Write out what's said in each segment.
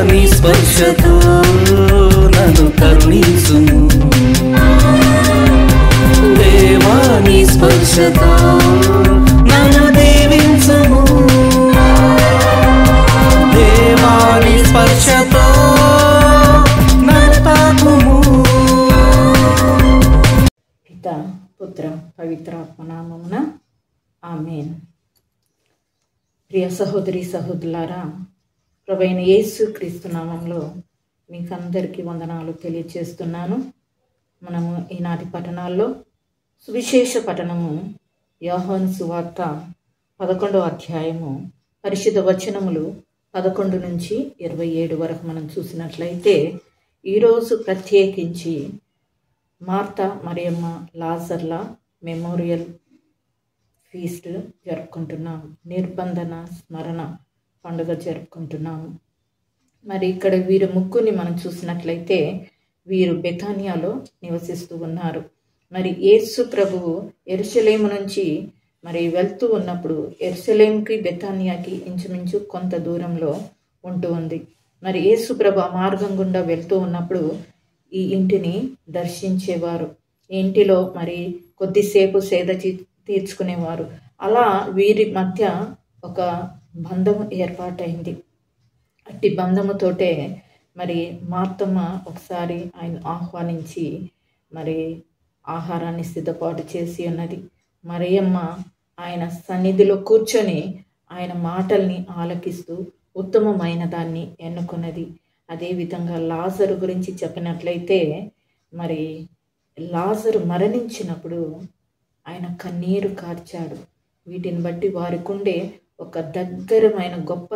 నీ స్పర్శతో నన్ను కరుణించుము, దేవా నీ స్పర్శతో నన్ను దీవించుము, దేవా నీ స్పర్శతో నన్ను తాకుము. పితా పుత్ర పవిత్రాత్మ నామమున ఆమేన్. ప్రియ సహోదరి సహోదరులారా, ప్రభువైన యేసు క్రీస్తు నామంలో మీకు అందరికీ వందనాలు తెలియజేస్తున్నాను. మనము ఈనాటి పఠనాల్లో సువిశేష పఠనము యోహాను సువార్త 11వ అధ్యాయము పరిశుద్ధ వచనములు 11 నుంచి 27 వరకు మనం చూసినట్లయితే, ఈరోజు ప్రత్యేకించి మార్తా మరియమ్మ లాజర్ల మెమోరియల్ ఫీస్ట్ జరుపుకుంటున్నాము. నిర్బంధన స్మరణ పండుగ జరుపుకుంటున్నాము. మరి ఇక్కడ వీరు ముగ్గురిని మనం చూసినట్లయితే వీరు బెతానియాలో నివసిస్తూ ఉన్నారు. మరి యేసు ప్రభువు యెరూషలేము నుంచి మరి వెళ్తూ ఉన్నప్పుడు యెరూషలేముకి బెతానియాకి ఇంచుమించు కొంత దూరంలో ఉంటూ ఉంది. మరి యేసు ప్రభు ఆ మార్గం గుండా వెళ్తూ ఉన్నప్పుడు ఈ ఇంటిని దర్శించేవారు. ఈ ఇంటిలో మరి కొద్దిసేపు సేద తీర్చుకునేవారు. అలా వీరి మధ్య ఒక బంధము ఏర్పాటైంది. అట్టి బంధముతోటే మరి మార్తమ్మ ఒకసారి ఆయన ఆహ్వానించి మరి ఆహారాన్ని సిద్ధపాటు చేసి ఉన్నది. మరియమ్మ ఆయన సన్నిధిలో కూర్చొని ఆయన మాటల్ని ఆలకిస్తూ ఉత్తమమైన దాన్ని ఎన్నుకున్నది. అదేవిధంగా లాజరు గురించి చెప్పినట్లయితే, మరి లాజరు మరణించినప్పుడు ఆయన కన్నీరు కార్చాడు. వీటిని బట్టి వారికి ఉండే ఒక దగ్గరమైన గొప్ప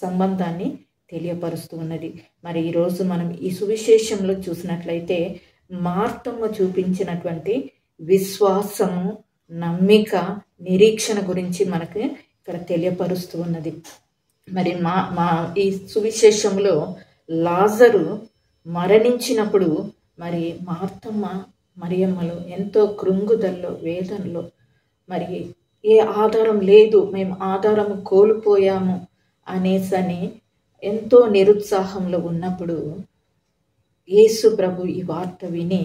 సంబంధాన్ని తెలియపరుస్తూ ఉన్నది. మరి ఈరోజు మనం ఈ సువిశేషంలో చూసినట్లయితే మార్తమ్మ చూపించినటువంటి విశ్వాసము, నమ్మిక, నిరీక్షణ గురించి మనకు ఇక్కడ తెలియపరుస్తూ ఉన్నది. మరి మా ఈ సువిశేషంలో లాజరు మరణించినప్పుడు మరి మార్తమ్మ మరియమ్మలు ఎంతో కృంగుదల్లో, వేదనలో, మరి ఏ ఆధారం లేదు, మేము ఆధారం కోల్పోయాము అనేసని ఎంతో నిరుత్సాహంలో ఉన్నప్పుడు యేసు ప్రభు ఈ వార్త విని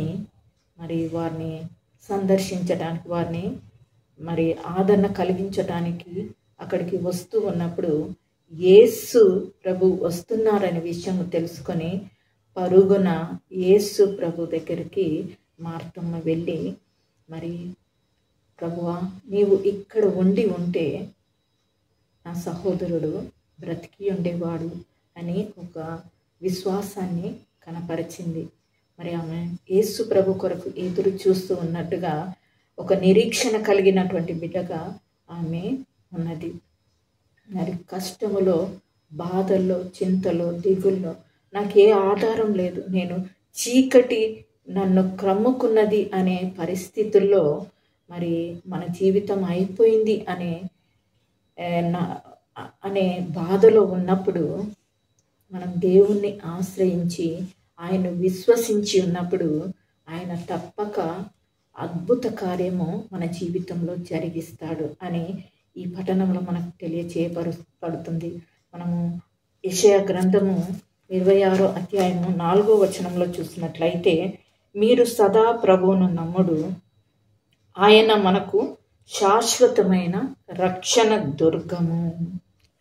మరి వారిని సందర్శించడానికి, వారిని మరి ఆదరణ కలిగించడానికి అక్కడికి వస్తూ ఉన్నప్పుడు యేసు ప్రభు వస్తున్నారనే విషయం తెలుసుకొని పరుగున యేసు ప్రభు దగ్గరికి మార్తమ్మ వెళ్ళి, మరి ప్రభువా, నీవు ఇక్కడ ఉంటే నా సహోదరుడు బ్రతికి ఉండేవాడు అని ఒక విశ్వాసాన్ని కనపరిచింది. మరి ఆమె యేసు ప్రభు కొరకు ఎదురు చూస్తూ ఉన్నట్టుగా ఒక నిరీక్షణ కలిగినటువంటి బిడ్డగా ఆమె ఉన్నది. మరి కష్టములో, బాధల్లో, చింతలో, దిగుల్లో నాకే ఆధారం లేదు, నేను చీకటి నన్ను క్రమ్ముకున్నది అనే పరిస్థితుల్లో మరి మన జీవితం అయిపోయింది అనే బాధలో ఉన్నప్పుడు మనం దేవుణ్ణి ఆశ్రయించి ఆయన విశ్వసించి ఉన్నప్పుడు ఆయన తప్పక అద్భుత కార్యము మన జీవితంలో జరిగిస్తాడు అని ఈ పఠనంలో మనకు తెలియచేయబడుతుంది. మనము యెషయా గ్రంథము 26వ అధ్యాయము 4వ వచనంలో చూసినట్లయితే, మీరు సదా ప్రభువును నమ్ముడు, ఆయన మనకు శాశ్వతమైన రక్షణ దుర్గము.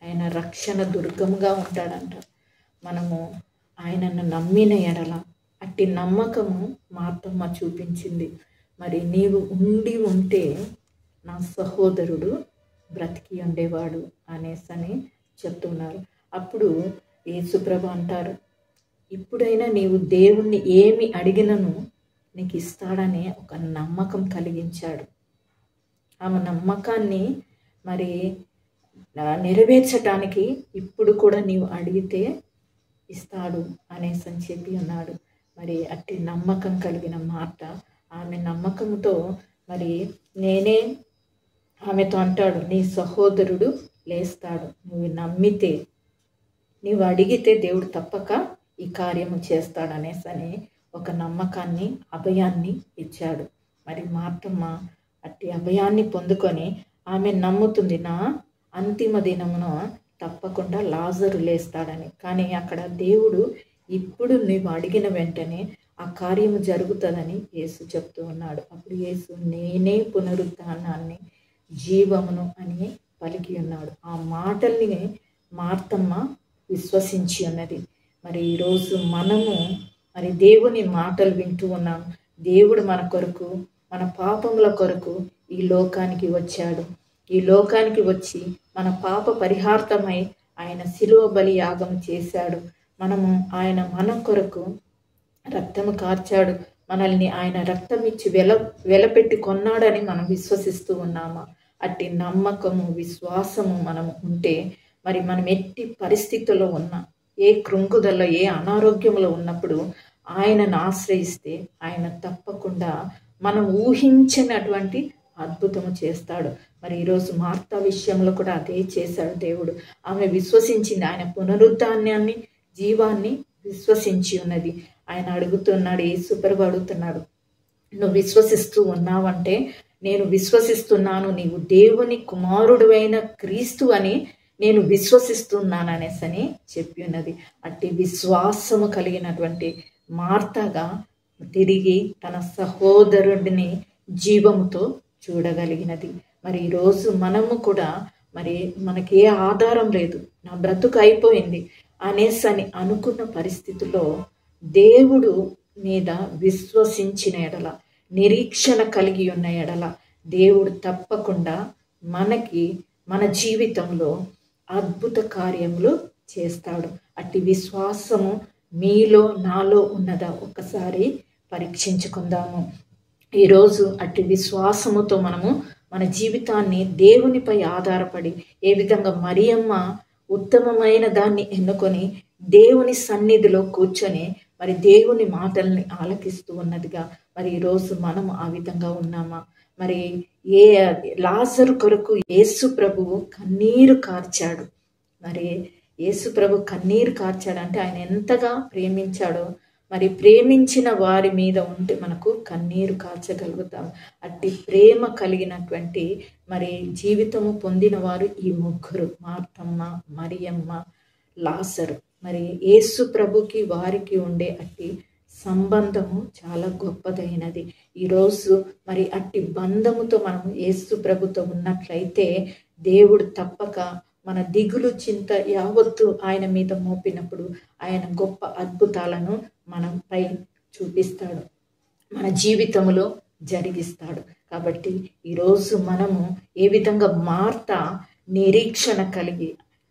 ఆయన రక్షణ దుర్గముగా ఉంటాడంట. మనము ఆయనను నమ్మిన ఎడల అట్టి నమ్మకము మార్తమ్మ చూపించింది. మరి నీవు ఉంటే నా సహోదరుడు బ్రతికి ఉండేవాడు అనేసని చెప్తున్నారు. అప్పుడు యేసుప్రభు అంటారు, ఇప్పుడైనా నీవు దేవుణ్ణి ఏమి అడిగినను నీకు ఇస్తాడనే ఒక నమ్మకం కలిగించాడు. ఆమె నమ్మకాన్ని మరి నెరవేర్చడానికి ఇప్పుడు కూడా నీవు అడిగితే ఇస్తాడు అనేసని చెప్పి ఉన్నాడు. మరి అట్టి నమ్మకం కలిగిన మాట, ఆమె నమ్మకంతో మరి నేనే ఆమెతో అంటాడు, నీ సహోదరుడు లేస్తాడు, నువ్వు నమ్మితే, నీవు అడిగితే దేవుడు తప్పక ఈ కార్యము చేస్తాడనేసని ఒక నమ్మకాన్ని, అభయాన్ని ఇచ్చాడు. మరి మార్తమ్మ అట్టి అభయాన్ని పొందుకొని ఆమె నమ్ముతుంది, నా అంతిమ దినమున తప్పకుండా లాజరు లేస్తాడని. కానీ అక్కడ దేవుడు ఇప్పుడు నీవు అడిగిన వెంటనే ఆ కార్యము జరుగుతుందని యేసు చెప్తూ ఉన్నాడు. అప్పుడు యేసు నేనే పునరుత్థానాన్ని జీవమును అని పలికి ఉన్నాడు. ఆ మాటల్ని మార్తమ్మ విశ్వసించి ఉన్నది. మరి ఈరోజు మనము మరి దేవుని మాటలు వింటూ ఉన్నాం. దేవుడు మన కొరకు, మన పాపముల కొరకు ఈ లోకానికి వచ్చాడు. ఈ లోకానికి వచ్చి మన పాప పరిహార్థమై ఆయన శిలువ బలి యాగం చేశాడు. మనము ఆయన మన కొరకు రక్తము కార్చాడు. మనల్ని ఆయన రక్తం ఇచ్చి వెలపెట్టి కొన్నాడని మనం విశ్వసిస్తూ ఉన్నామా? అట్టి నమ్మకము, విశ్వాసము మనము ఉంటే మరి మనం ఎట్టి పరిస్థితుల్లో ఉన్నా, ఏ కృంగుదల్లో, ఏ అనారోగ్యంలో ఉన్నప్పుడు ఆయనను ఆశ్రయిస్తే ఆయన తప్పకుండా మనం ఊహించినటువంటి అద్భుతము చేస్తాడు. మరి ఈరోజు మార్తా విషయంలో కూడా అదే చేశాడు దేవుడు. ఆమె విశ్వసించింది, ఆయన పునరుద్ధానాన్ని, జీవాన్ని విశ్వసించి ఉన్నది. ఆయన అడుగుతున్నాడు, యేసుప్రభు అడుగుతున్నాడు, నువ్వు విశ్వసిస్తూ ఉన్నావంటే నేను విశ్వసిస్తున్నాను, నీవు దేవుని కుమారుడువైన క్రీస్తు అని నేను విశ్వసిస్తున్నాను అనేసని చెప్పి ఉన్నది. అట్టి విశ్వాసము కలిగినటువంటి మార్తగా తిరిగి తన సహోదరుడిని జీవముతో చూడగలిగినది. మరి ఈరోజు మనము కూడా మరి మనకి ఏ ఆధారం లేదు, నా బ్రతుకు అయిపోయింది అనేసని అనుకున్న పరిస్థితుల్లో దేవుడు మీద విశ్వసించిన ఎడల, నిరీక్షణ కలిగి ఉన్న ఎడల దేవుడు తప్పకుండా మనకి మన జీవితంలో అద్భుత కార్యములు చేస్తాడు. అట్టి విశ్వాసము మీలో నాలో ఉన్నదా ఒకసారి పరీక్షించుకుందాము. ఈరోజు అట్టి విశ్వాసముతో మనము మన జీవితాన్ని దేవునిపై ఆధారపడి, ఏ విధంగా మరియమ్మ ఉత్తమమైన దాన్ని ఎన్నుకొని దేవుని సన్నిధిలో కూర్చొని మరి దేవుని మాటల్ని ఆలకిస్తూ ఉన్నదిగా, మరి ఈరోజు మనము ఆ విధంగా ఉన్నామా? మరి లాజరు కొరకు యేసు ప్రభువు కన్నీరు కార్చాడు. మరి యేసు ప్రభు కన్నీరు కార్చాడంటే ఆయన ఎంతగా ప్రేమించాడో, మరి ప్రేమించిన వారి మీద ఉంటే మనకు కన్నీరు కార్చగలుగుతాం. అట్టి ప్రేమ కలిగినటువంటి మరి జీవితము పొందిన వారు ఈ ముగ్గురు, మార్తమ్మ, మరియమ్మ, లాజరు. మరి యేసు ప్రభుకి వారికి ఉండే అట్టి సంబంధము చాలా గొప్పదైనది. ఈరోజు మరి అట్టి బంధముతో మనము యేసు ప్రభుతో ఉన్నట్లయితే దేవుడు తప్పక మన దిగులు, చింత యావత్తు ఆయన మీద మోపినప్పుడు ఆయన గొప్ప అద్భుతాలను మనపై చూపిస్తాడు, మన జీవితంలో జరిగిస్తాడు. కాబట్టి ఈరోజు మనము ఏ విధంగా మార్తా నిరీక్షణ కలిగి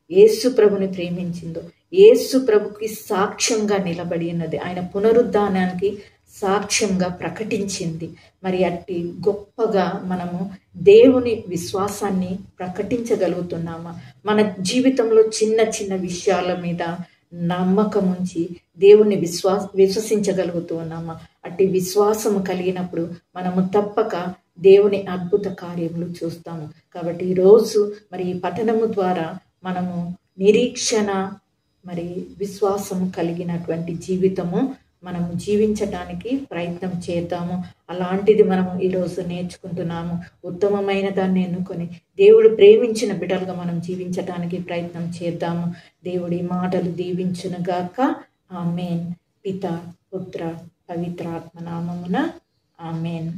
యేసు ప్రభుని ప్రేమించిందో, యేసు ప్రభుకి సాక్ష్యంగా నిలబడి ఉన్నది, ఆయన పునరుద్ధానానికి సాక్ష్యంగా ప్రకటించింది. మరి అట్టి గొప్పగా మనము దేవుని విశ్వాసాన్ని ప్రకటించగలుగుతున్నామా? మన జీవితంలో చిన్న చిన్న విషయాల మీద నమ్మకం ఉంచి దేవుని విశ్వసించగలుగుతూ ఉన్నామా? అట్టి విశ్వాసము కలిగినప్పుడు మనము తప్పక దేవుని అద్భుత కార్యములు చూస్తాము. కాబట్టి ఈరోజు మరి ఈ పఠనము ద్వారా మనము నిరీక్షణ మరి విశ్వాసము కలిగినటువంటి జీవితము మనము జీవించటానికి ప్రయత్నం చేద్దాము. అలాంటిది మనము ఈరోజు నేర్చుకుంటున్నాము. ఉత్తమమైన దాన్ని ఎన్నుకొని దేవుడు ప్రేమించిన బిడ్డలుగా మనం జీవించటానికి ప్రయత్నం చేద్దాము. దేవుడి మాటలు దీవించునుగాక. ఆమేన్. పిత, పుత్ర, పవిత్రాత్మ నామమున ఆమేన్.